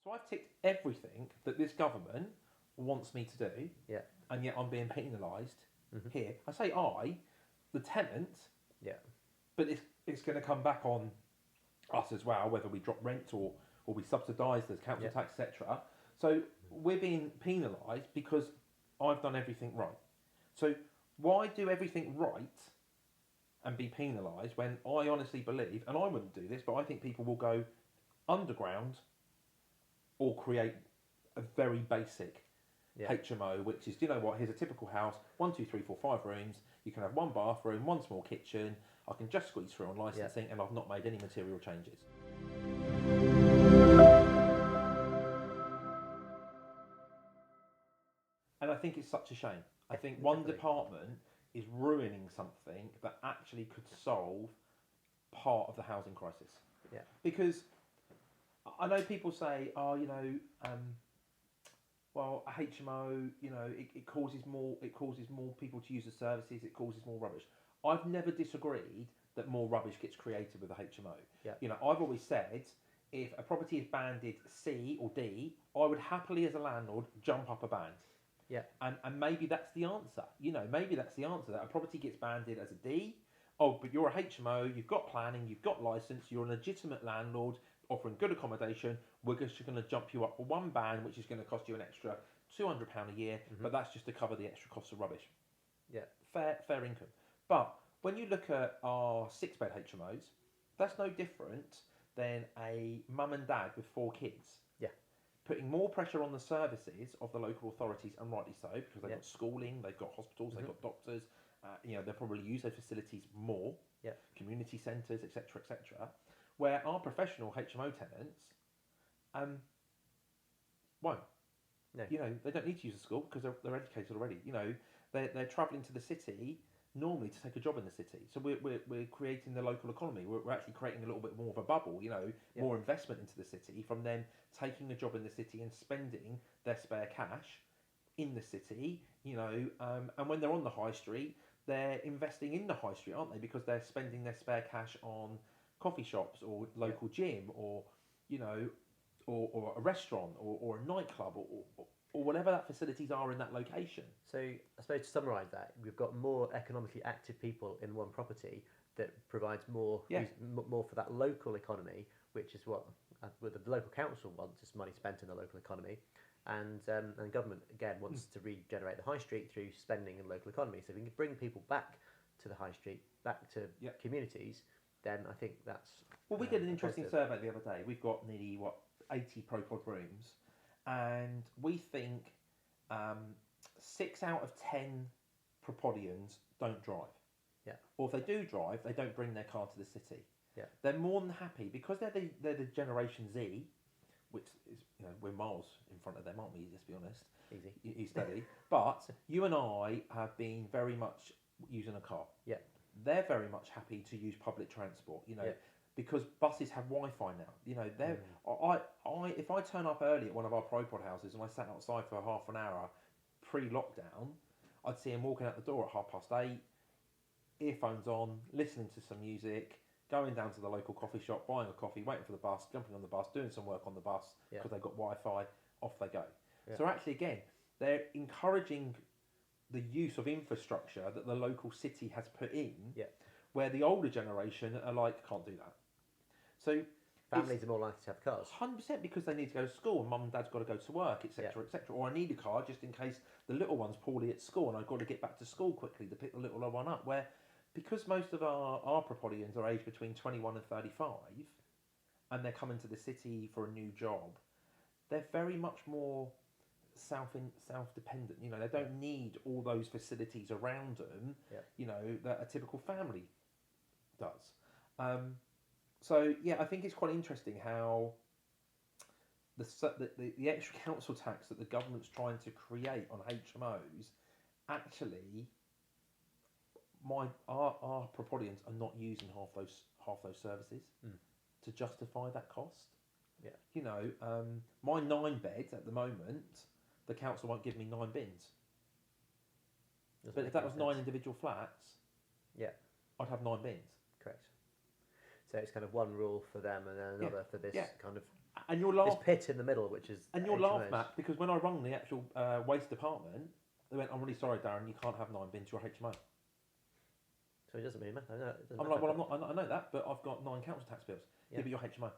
So I've ticked everything that this government wants me to do, Yeah. and yet I'm being penalised Mm-hmm. here. I say the tenant, Yeah. but it's going to come back on us as well, whether we drop rent or we subsidise the council tax, etc. So we're being penalised because I've done everything right. So why do everything right and be penalised when I honestly believe, and I wouldn't do this, but I think people will go underground or create a very basic HMO, which is, do you know what, here's a typical house, 1, 2, 3, 4, 5 rooms, you can have one bathroom, one small kitchen, I can just squeeze through on licensing, and I've not made any material changes. And I think it's such a shame. I think one department is ruining something that actually could solve part of the housing crisis. Yeah. Because I know people say, oh, well, a HMO, it causes more people to use the services, it causes more rubbish. I've never disagreed that more rubbish gets created with a HMO. Yeah. I've always said, if a property is banded C or D, I would happily, as a landlord, jump up a band. Yeah. And maybe that's the answer. Maybe that's the answer, that a property gets banded as a D. Oh, but you're a HMO, you've got planning, you've got licence, you're a legitimate landlord offering good accommodation. We're just going to jump you up for one band, which is going to cost you an extra £200 a year, but that's just to cover the extra costs of rubbish. Yeah. Fair income. But when you look at our 6-bed HMOs, that's no different than a mum and dad with 4 kids. Yeah. Putting more pressure on the services of the local authorities, and rightly so, because they've got schooling, they've got hospitals, they've got doctors. They'll probably use those facilities more. Yeah. Community centres, etc., etc. Where our professional HMO tenants won't. No. They don't need to use a school because they're educated already. They're travelling to the city normally to take a job in the city. So we're creating the local economy. We're actually creating a little bit more of a bubble. More investment into the city from them taking a job in the city and spending their spare cash in the city. And when they're on the high street, they're investing in the high street, aren't they? Because they're spending their spare cash on coffee shops or local gym or or a restaurant or a nightclub or whatever that facilities are in that location. So I suppose to summarise that, we've got more economically active people in one property that provides more more for that local economy, which is what the local council wants, is money spent in the local economy. And the government, again, wants to regenerate the high street through spending in local economy. So if we can bring people back to the high street, back to communities, then I think that's... Well, we did an interesting survey the other day. We've got nearly, 80 ProPod rooms, and we think 6 out of 10 Propodians don't drive. Yeah. Or if they do drive, they don't bring their car to the city. Yeah. They're more than happy, because they're the Generation Z, which is, we're miles in front of them, aren't we? Let's be honest. Easy. Steady. But you and I have been very much using a car. Yeah. They're very much happy to use public transport. Because buses have Wi-Fi now. If I turn up early at one of our ProPod houses and I sat outside for half an hour pre-lockdown, I'd see him walking out the door at 8:30, earphones on, listening to some music, going down to the local coffee shop, buying a coffee, waiting for the bus, jumping on the bus, doing some work on the bus because they've got Wi-Fi, off they go. Yeah. So actually, again, they're encouraging the use of infrastructure that the local city has put in, where the older generation are like, can't do that. So families are more likely to have cars. 100%, because they need to go to school and mum and dad's got to go to work, etc., etc. Or I need a car just in case the little one's poorly at school and I've got to get back to school quickly to pick the little one up. Where, because most of our Propodians are aged between 21 and 35 and they're coming to the city for a new job, they're very much more self-dependent. They don't need all those facilities around them, that a typical family does. So I think it's quite interesting how the extra council tax that the government's trying to create on HMOs, actually, our Propodians are not using half those services to justify that cost. Yeah. My 9 beds at the moment, the council won't give me 9 bins. But if that was 9 individual flats, I'd have 9 bins. Correct. So it's kind of one rule for them and then another for this kind of And you'll laugh. This pit in the middle, which is And you'll HMOs. laugh, Matt, because when I rung the actual waste department, they went, "I'm really sorry, Darren, you can't have 9 bins. You're HMO." So it doesn't really matter. No, it doesn't I'm matter. like, "Well, I know that, but I've got 9 council tax bills." Yeah, but you're HMO.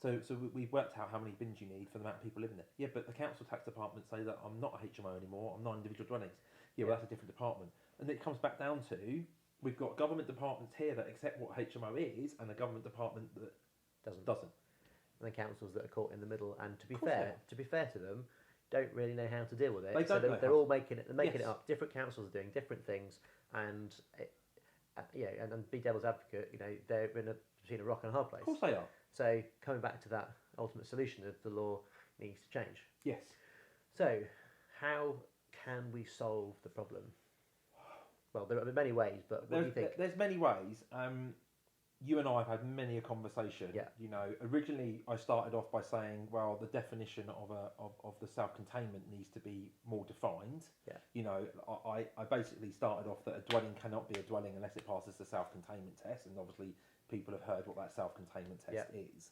So we've worked out how many bins you need for the amount of people living there. Yeah, but the council tax department say that I'm not a HMO anymore. I'm 9 individual dwellings. Yeah, well, that's a different department. And it comes back down to, we've got government departments here that accept what HMO is, and a government department that doesn't. And the councils that are caught in the middle, and to be Of course fair to them, don't really know how to deal with it. They don't know they're how all making it Yes. up. Different councils are doing different things, and and be devil's advocate, they're between a rock and a hard place. Of course they are. So coming back to that ultimate solution of the law needs to change. Yes. So how can we solve the problem? Well, there are many ways, but what do you think? There's many ways. You and I have had many a conversation. Yeah. Originally I started off by saying, well, the definition of the self-containment needs to be more defined. Yeah. I basically started off that a dwelling cannot be a dwelling unless it passes the self-containment test, and obviously people have heard what that self-containment test is.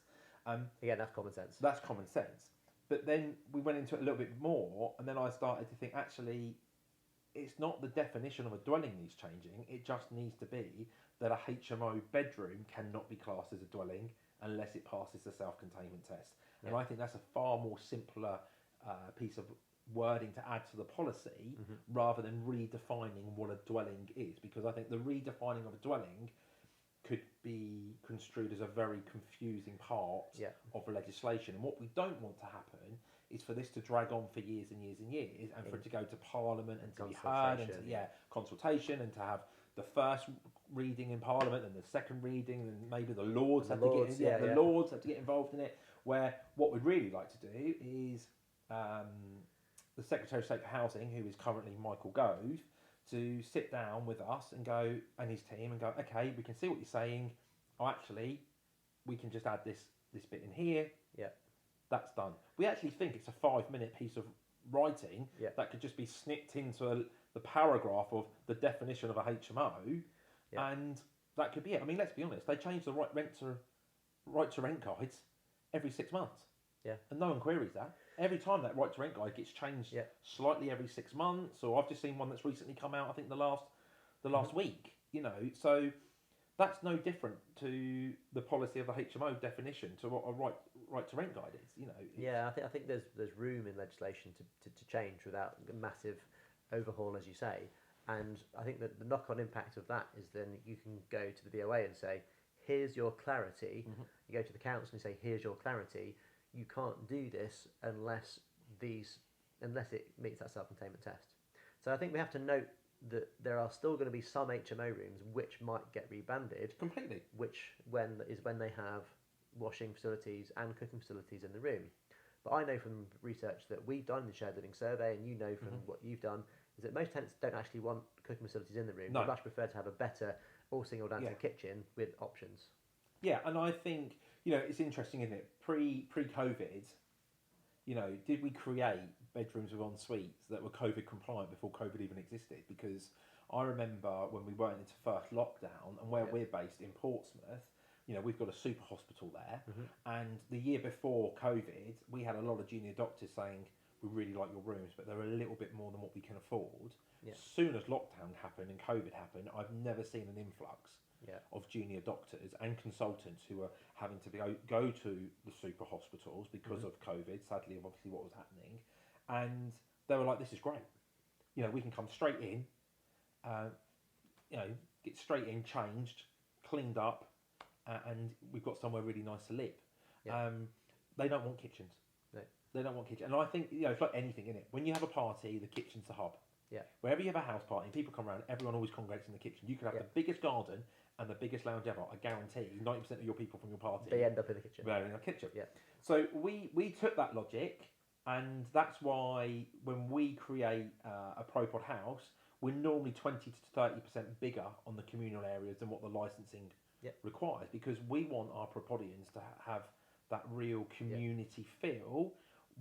Again, that's common sense. That's common sense. But then we went into it a little bit more, and then I started to think, actually, it's not the definition of a dwelling needs changing. It just needs to be that a HMO bedroom cannot be classed as a dwelling unless it passes the self-containment test. Yeah. And I think that's a far more simpler piece of wording to add to the policy, rather than redefining what a dwelling is. Because I think the redefining of a dwelling could be construed as a very confusing part of legislation. And what we don't want to happen is for this to drag on for years and years and years, and for it to go to Parliament and to be heard, and consultation, and to have the first reading in Parliament and the second reading, and maybe the Lords have to get involved in it. Where what we'd really like to do is the Secretary of State for Housing, who is currently Michael Gove, to sit down with us and his team and go, okay, we can see what you're saying. Oh, actually, we can just add this bit in here. Yeah. That's done. We actually think it's a 5-minute piece of writing that could just be snipped into the paragraph of the definition of a HMO, and that could be it. I mean, let's be honest, they change the right to rent guides every 6 months. Yeah. And no one queries that. Every time that right to rent guide gets changed slightly every 6 months, or I've just seen one that's recently come out, I think the last week, so that's no different to the policy of the HMO definition to what a right to rent guide is, I think there's room in legislation to change without a massive overhaul, as you say. And I think that the knock-on impact of that is then you can go to the BOA and say, here's your clarity. You go to the council and say, here's your clarity. You can't do this unless it meets that self-containment test. So I think we have to note that there are still going to be some HMO rooms which might get rebanded completely, when they have washing facilities and cooking facilities in the room. But I know from research that we've done in the shared living survey, and you know from what you've done, is that most tenants don't actually want cooking facilities in the room. No. They much prefer to have a better all single dancing kitchen with options. Yeah, and I think it's interesting, isn't it? Pre-COVID, did we create bedrooms with en suites that were COVID compliant before COVID even existed? Because I remember when we went into first lockdown, and where we're based in Portsmouth, we've got a super hospital there, and the year before COVID, we had a lot of junior doctors saying, we really like your rooms, but they're a little bit more than what we can afford. As soon as lockdown happened and COVID happened, I've never seen an influx of junior doctors and consultants who are having to go to the super hospitals because of COVID, sadly, obviously what was happening. And they were like, this is great. We can come straight in, get straight in, changed, cleaned up, and we've got somewhere really nice to live. Yeah. They don't want kitchens. No. They don't want kitchens. And I think, it's like anything, innit? When you have a party, the kitchen's the hub. Yeah. Wherever you have a house party and people come around, everyone always congregates in the kitchen. You could have the biggest garden and the biggest lounge ever. I guarantee 90% of your people from your party, they end up in the kitchen. They're in the kitchen. Yeah. So we took that logic, and that's why when we create a ProPod house, we're normally 20 to 30% bigger on the communal areas than what the licensing requires, because we want our Propodians to have that real community feel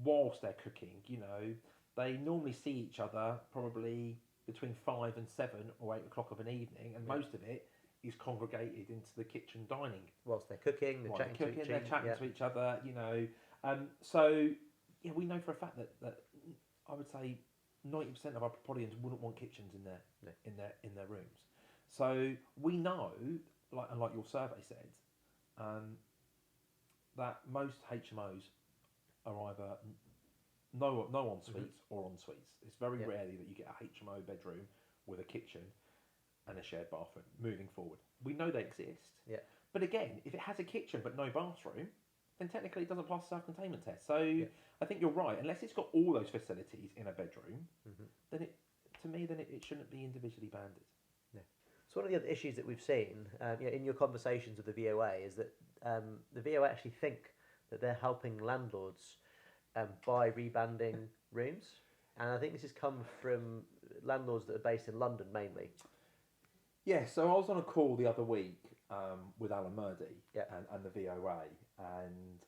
whilst they're cooking. They normally see each other probably between 5 and 7 or 8 o'clock of an evening, and most of it is congregated into the kitchen dining. Whilst they're cooking, they're chatting to each other, you know. So, yeah, we know for a fact that I would say 90% of our property owners wouldn't want kitchens in their rooms. So we know, like your survey said, that most HMOs are either no en suites or en suites. It's very rarely that you get a HMO bedroom with a kitchen and a shared bathroom moving forward. We know they exist. Yeah. But again, if it has a kitchen but no bathroom, then technically it doesn't pass the self-containment test. So I think you're right. Unless it's got all those facilities in a bedroom, then it shouldn't be individually banded. No. So one of the other issues that we've seen in your conversations with the VOA is that the VOA actually think that they're helping landlords by rebanding rooms, and I think this has come from landlords that are based in London mainly. Yeah, so I was on a call the other week with Alan Murdy and the VOA, and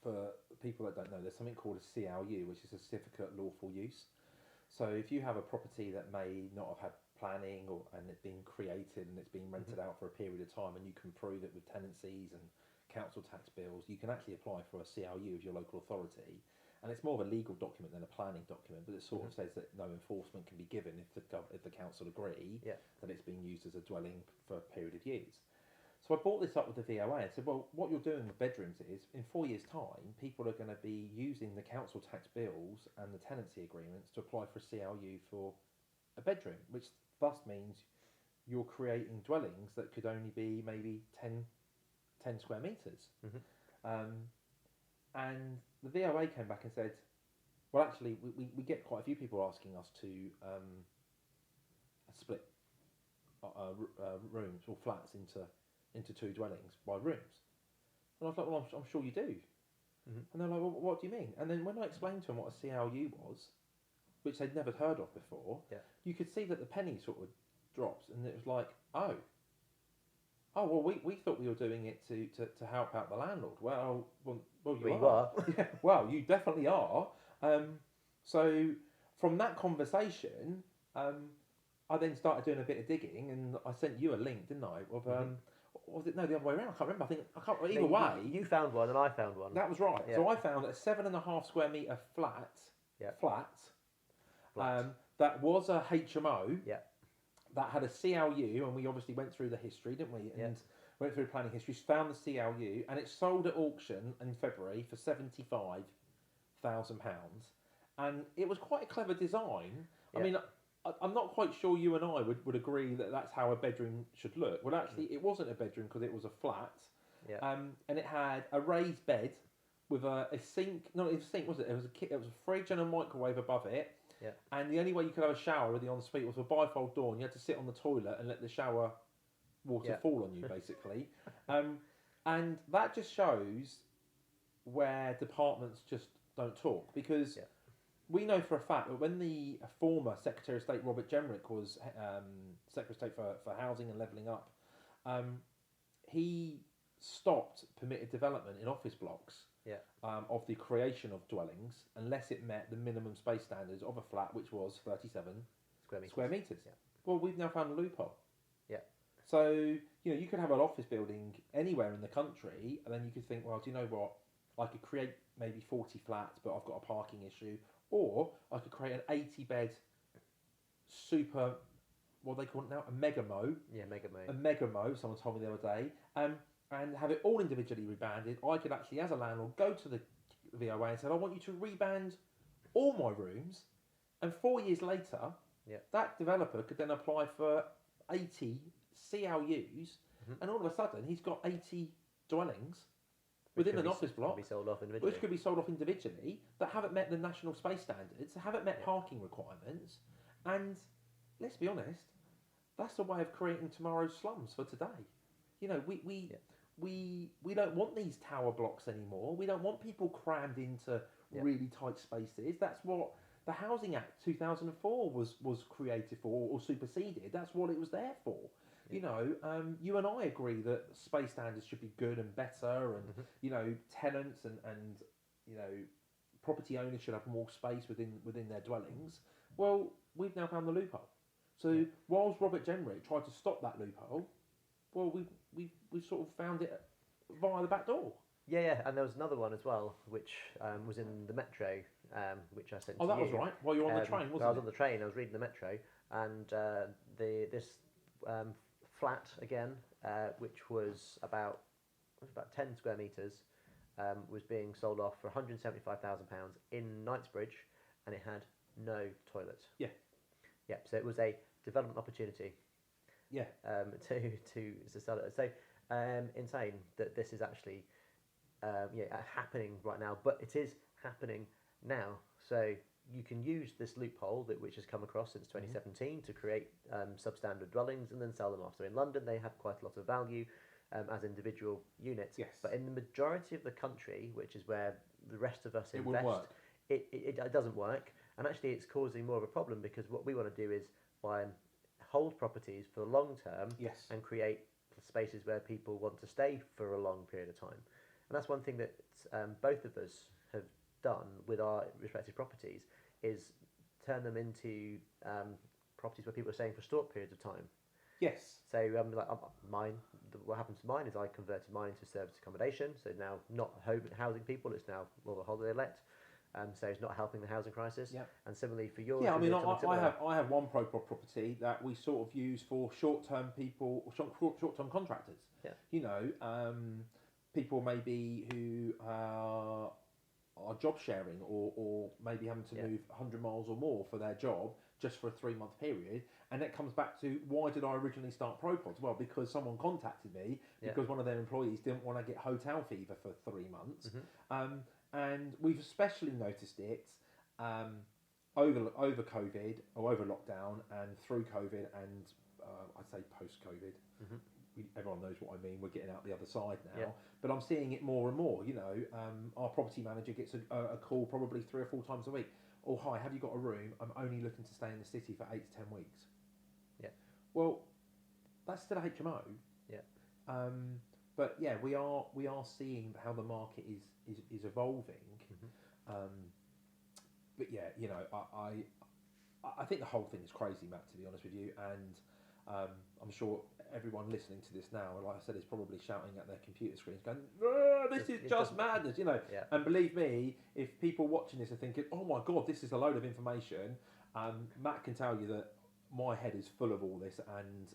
for people that don't know, there's something called a CLU, which is a Certificate of Lawful Use. So if you have a property that may not have had planning and it's been created and it's been rented out for a period of time, and you can prove it with tenancies and council tax bills, you can actually apply for a CLU with your local authority. And it's more of a legal document than a planning document, but it sort of says that no enforcement can be given if the council agree that it's been used as a dwelling for a period of years. So I brought this up with the VOA and said, well, what you're doing with bedrooms is, in 4 years' time, people are going to be using the council tax bills and the tenancy agreements to apply for a CLU for a bedroom, which thus means you're creating dwellings that could only be maybe 10 square metres. And the VOA came back and said, well, actually, we get quite a few people asking us to split rooms or flats into two dwellings by rooms. And I was like, well, I'm sure you do. And they're like, well, what do you mean? And then when I explained to them what a CLU was, which they'd never heard of before, you could see that the penny sort of drops, and it was like, oh, well, we thought we were doing it to help out the landlord. Well, you are. Yeah, well, you definitely are. So from that conversation, I then started doing a bit of digging, and I sent you a link, didn't I? Of was it the other way around? I can't remember. Either way. You found one, and I found one. That was right. Yeah. So I found a 7.5 square metre flat. That was a HMO. Yeah. That had a CLU, and we obviously went through the history, didn't we? And went through planning history, found the CLU, and it sold at auction in February for £75,000. And it was quite a clever design. I mean, I'm not quite sure you and I would agree that that's how a bedroom should look. Well, actually, it wasn't a bedroom because it was a flat. Yeah. And it had a raised bed with a sink. Not a sink, was it? It was a fridge and a microwave above it. Yeah. And the only way you could have a shower with the ensuite was a bifold door, and you had to sit on the toilet and let the shower water fall on you, basically. And that just shows where departments just don't talk, because we know for a fact that when the former Secretary of State Robert Jenrick was Secretary of State for Housing and Levelling Up, he stopped permitted development in office blocks of the creation of dwellings unless it met the minimum space standards of a flat, which was 37 square metres. Yeah. Well, we've now found a loophole. Yeah. So, you could have an office building anywhere in the country, and then you could think, well, do you know what? I could create maybe 40 flats, but I've got a parking issue. Or I could create an 80-bed super, what they call it now, a megamo. Yeah, megamo. A megamo, someone told me the other day. And have it all individually rebanded. I could actually, as a landlord, go to the VOA and say, I want you to reband all my rooms. And 4 years later, that developer could then apply for 80 CLUs. And all of a sudden, he's got 80 dwellings within an office block, which could be sold off individually, that haven't met the national space standards, haven't met parking requirements. And let's be honest, that's a way of creating tomorrow's slums for today. We don't want these tower blocks anymore. We don't want people crammed into really tight spaces. That's what the Housing Act 2004 was created for, or superseded. That's what it was there for. Yeah. You and I agree that space standards should be good and better, and tenants and property owners should have more space within their dwellings. Well, we've now found the loophole. So whilst Robert Jenrick tried to stop that loophole, well, we sort of found it via the back door. Yeah, and there was another one as well, which was in the Metro, which I sent to you. Oh, that was right. While you were on the train, wasn't it? I was on the train. I was reading the Metro, and this flat again, which was about 10 square meters, was being sold off for £175,000 in Knightsbridge, and it had no toilet. Yeah. So it was a development opportunity. Yeah. To sell it. So insane that this is actually happening right now, but it is happening now. So you can use this loophole which has come across since 2017 to create substandard dwellings and then sell them off. So in London they have quite a lot of value as individual units. Yes. But in the majority of the country, which is where the rest of us it invest, work. It doesn't work. And actually it's causing more of a problem, because what we want to do is buy and hold properties for the long term. Yes. And create spaces where people want to stay for a long period of time. And that's one thing that both of us have done with our respective properties, is turn them into properties where people are staying for short periods of time. Yes. So what happened to mine is I converted mine into service accommodation. So now not housing people, it's now more of a holiday let. So it's not helping the housing crisis. Yeah. And similarly for yours. Yeah, I mean, I have one property that we sort of use for short-term people, short-term contractors. Yeah. You know, people maybe who are job sharing or maybe having to move 100 miles or more for their job just for a 3-month period. And that comes back to, why did I originally start ProPods? Well, because someone contacted me because one of their employees didn't want to get hotel fever for 3 months. And we've especially noticed it over COVID, or over lockdown, and through COVID, and I'd say post-COVID. Everyone knows what I mean. We're getting out the other side now, but I'm seeing it more and more. You know, our property manager gets a call probably 3 or 4 times a week. Oh, hi, have you got a room? I'm only looking to stay in the city for 8 to 10 weeks. Yeah. Well, that's still a HMO. Yeah. But yeah, we are seeing how the market is evolving. But yeah, you know, I think the whole thing is crazy, Matt, to be honest with you, and I'm sure everyone listening to this now, like I said, is probably shouting at their computer screens, going, "This is just madness," you know. Yeah. And believe me, if people watching this are thinking, "Oh my God, this is a load of information," Matt can tell you that my head is full of all this, and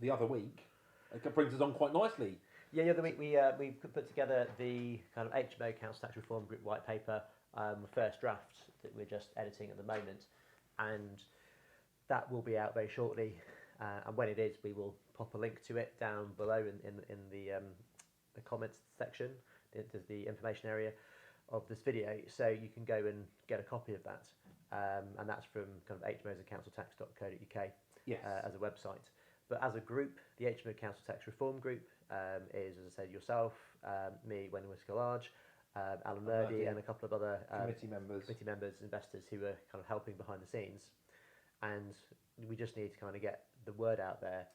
the other week it brings us on quite nicely. Yeah, the other week we put together the kind of HMO Council Tax Reform Group white paper, first draft that we're just editing at the moment, and that will be out very shortly. And when it is, we will pop a link to it down below in the comments section, into the information area of this video, so you can go and get a copy of that. And that's from kind of hmosandcounciltax.co.uk as a website. But as a group, the HMO Council Tax Reform Group is, as I said, yourself, me, Wendy Whisker-Large, Alan Murdy, and a couple of other committee members, investors who are kind of helping behind the scenes. And we just need to kind of get the word out there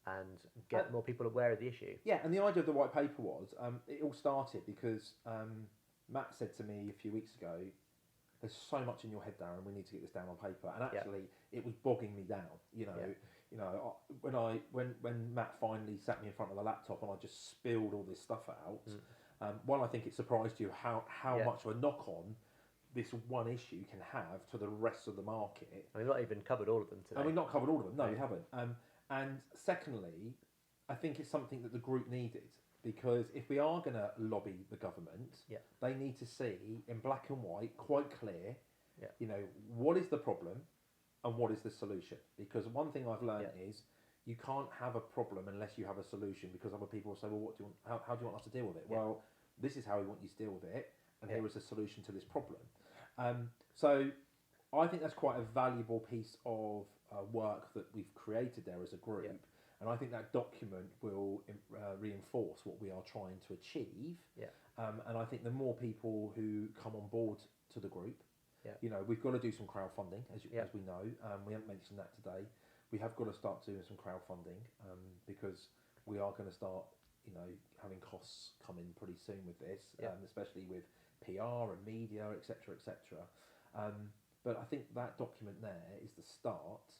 and get more people aware of the issue. Yeah, and the idea of the white paper was, it all started because Matt said to me a few weeks ago, "There's so much in your head, Darren, we need to get this down on paper." And actually, it was bogging me down. You know, when Matt finally sat me in front of the laptop and I just spilled all this stuff out. One, I think it surprised you how much of a knock on this one issue can have to the rest of the market. I mean, not even covered all of them today. I mean, not covered all of them. No, you haven't. And secondly, I think it's something that the group needed, because if we are going to lobby the government, they need to see in black and white, quite clear, you know, what is the problem and what is the solution. Because one thing I've learned is you can't have a problem unless you have a solution, because other people will say, well, what do you want, how do you want us to deal with it? Well, this is how we want you to deal with it, and here is a solution to this problem. So I think that's quite a valuable piece of work that we've created there as a group, and I think that document will reinforce what we are trying to achieve. And I think the more people who come on board to the group, you know, we've got to do some crowdfunding, as we know. We haven't mentioned that today. We have got to start doing some crowdfunding, because we are going to start, you know, having costs come in pretty soon with this, especially with PR and media, etc., etc. But I think that document there is the start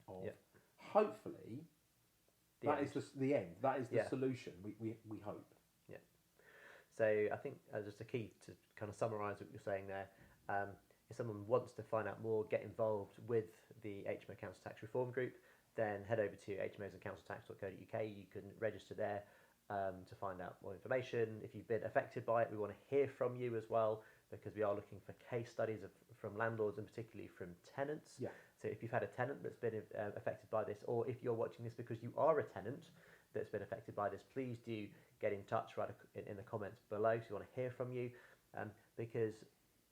of hopefully, that is the end. That is the solution. We hope. Yeah. So I think just a key to kind of summarise what you're saying there. If someone wants to find out more, get involved with the HMO Council Tax Reform Group, then head over to hmosandcounciltax.co.uk. You can register there to find out more information. If you've been affected by it, we want to hear from you as well, because we are looking for case studies from landlords and particularly from tenants. Yeah. So if you've had a tenant that's been affected by this, or if you're watching this because you are a tenant that's been affected by this, please do get in touch right in the comments below. So we want to hear from you, because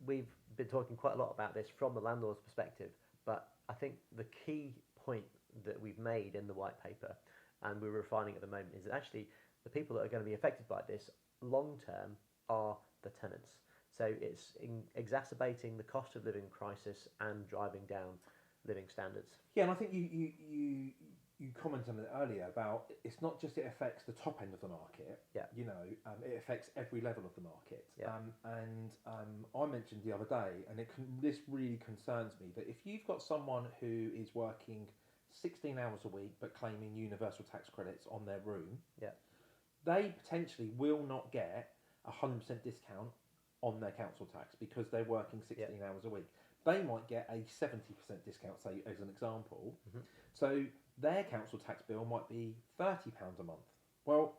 we've been talking quite a lot about this from the landlord's perspective, but I think the key point that we've made in the white paper, and we're refining at the moment, is that actually the people that are going to be affected by this long term are the tenants. So it's exacerbating the cost of living crisis and driving down living standards. Yeah, and I think you commented on it earlier about it's not just it affects the top end of the market. Yeah. It affects every level of the market. Yeah. I mentioned the other day, and this really concerns me, that if you've got someone who is working 16 hours a week but claiming universal tax credits on their room, they potentially will not get 100% discount on their council tax because they're working 16 hours a week. They might get a 70% discount, say, as an example. Mm-hmm. So their council tax bill might be £30 a month. Well,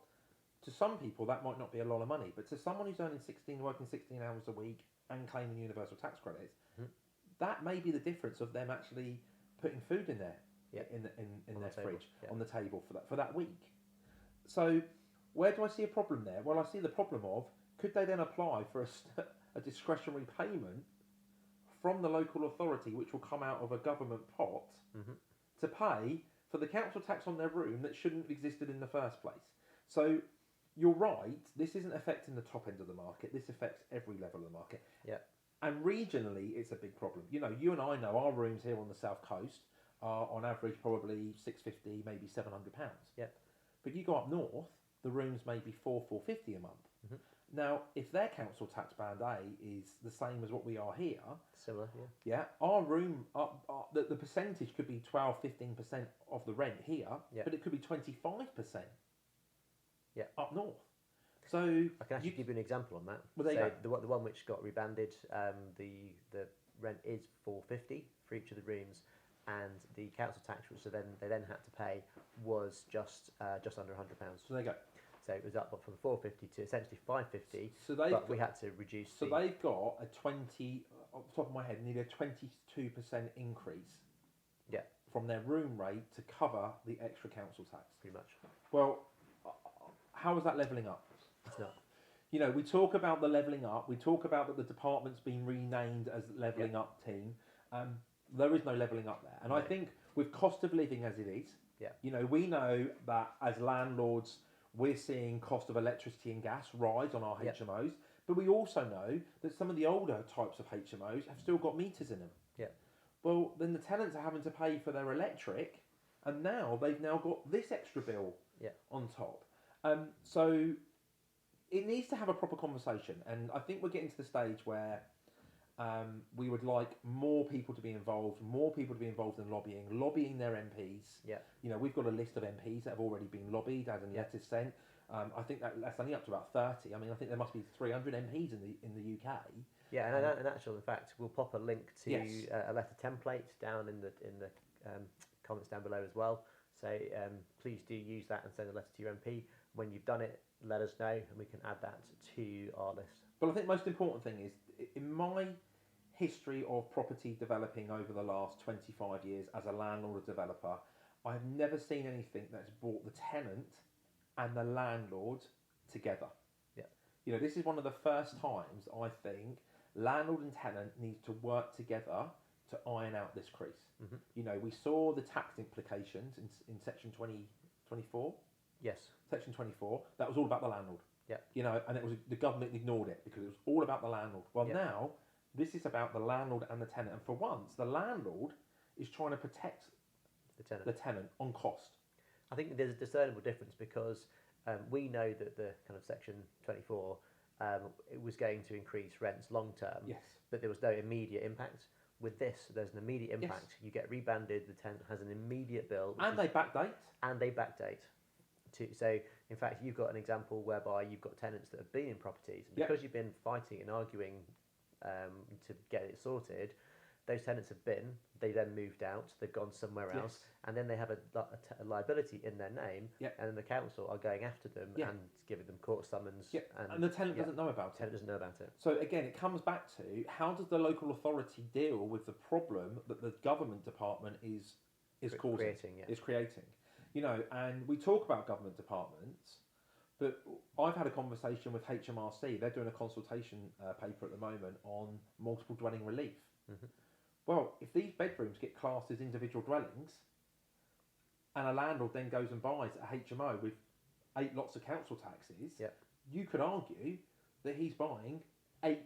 to some people that might not be a lot of money, but to someone who's working 16 hours a week and claiming universal tax credits, that may be the difference of them actually putting food in there, in their fridge, on the table for that week. So where do I see a problem there? Well, I see the problem of, could they then apply for a discretionary payment from the local authority, which will come out of a government pot, to pay for the council tax on their room that shouldn't have existed in the first place? So you're right, this isn't affecting the top end of the market, this affects every level of the market. Yeah. And regionally, it's a big problem. You and I know our rooms here on the south coast are on average probably £650, maybe £700. Yeah. But you go up north, the rooms may be £450 a month. Mm-hmm. Now, if their council tax band A is the same as what we are here, similar, our room, the percentage could be 12-15% of the rent here, but it could be 25% up north. So I can actually give you an example on that. Well, so the one which got rebanded, the rent is £450 for each of the rooms, and the council tax, which they then had to pay, was just under £100. So there you go. So it was up from £450 to essentially £550. So we had to reduce. So they've got a 20, off the top of my head, nearly a 22% increase. Yeah. From their room rate to cover the extra council tax. Pretty much. Well, how is that levelling up? It's not. We talk about the levelling up. We talk about that the department's been renamed as levelling up team. There is no levelling up there, and I think with cost of living as it is, we know that as landlords, we're seeing cost of electricity and gas rise on our HMOs, but we also know that some of the older types of HMOs have still got meters in them. Yeah. Well, then the tenants are having to pay for their electric, and now they've got this extra bill on top. So it needs to have a proper conversation, and I think we're getting to the stage where we would like more people to be involved in lobbying their MPs. Yeah. We've got a list of MPs that have already been lobbied, as in letters sent. I think that's only up to about 30. I mean, I think there must be 300 MPs in the UK. Yeah, and in actual fact, we'll pop a link to a letter template down in the comments down below as well. So please do use that and send a letter to your MP. When you've done it, let us know, and we can add that to our list. But I think the most important thing is, in my history of property developing over the last 25 years as a landlord or developer, I've never seen anything that's brought the tenant and the landlord together. Yeah. This is one of the first times I think landlord and tenant need to work together to iron out this crease. Mm-hmm. We saw the tax implications in section 24. Yes. Section 24, that was all about the landlord. Yeah. And it was the government ignored it because it was all about the landlord. Well, now this is about the landlord and the tenant, and for once, the landlord is trying to protect the tenant on cost. I think there's a discernible difference because we know that the kind of section 24 it was going to increase rents long term. Yes. But there was no immediate impact. with this, there's an immediate impact. You get rebanded, the tenant has an immediate bill. And they backdate. And they backdate. So, in fact, you've got an example whereby you've got tenants that have been in properties, and because you've been fighting and arguing to get it sorted, those tenants they then moved out, they've gone somewhere else, and then they have a liability in their name, and then the council are going after them and giving them court summons. And the tenant doesn't know about it. Tenant doesn't know about it. So again, it comes back to how does the local authority deal with the problem that the government department is creating. You know, and we talk about government departments, but I've had a conversation with HMRC. They're doing a consultation paper at the moment on multiple dwelling relief. Mm-hmm. Well, if these bedrooms get classed as individual dwellings, and a landlord then goes and buys a HMO with 8 lots of council taxes, you could argue that he's buying 8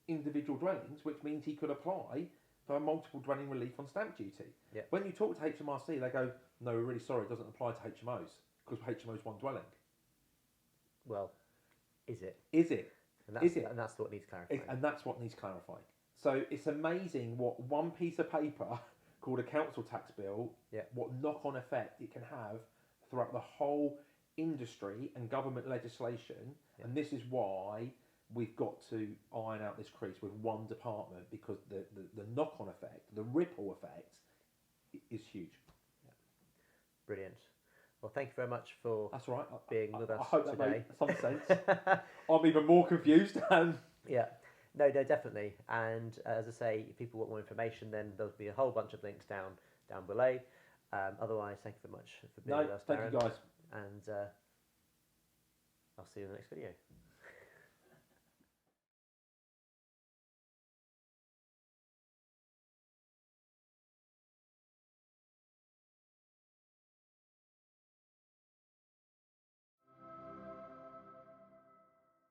individual dwellings, which means he could apply for a multiple dwelling relief on stamp duty. When you talk to HMRC, they go, no, we're really sorry, it doesn't apply to HMOs, because HMO's one dwelling. Well, is it? Is it? And that's what needs clarifying. And that's what needs clarifying. So it's amazing what one piece of paper called a council tax bill, what knock-on effect it can have throughout the whole industry and government legislation. And this is why we've got to iron out this crease with one department, because the knock-on effect, the ripple effect, is huge. Brilliant. Well, thank you very much for That's right. being with us I hope today. that made some sense. I'm even more confused. No, definitely. And as I say, if people want more information, then there'll be a whole bunch of links down below. Otherwise, thank you very much for being with us, Daryn. Thank you, guys. And I'll see you in the next video.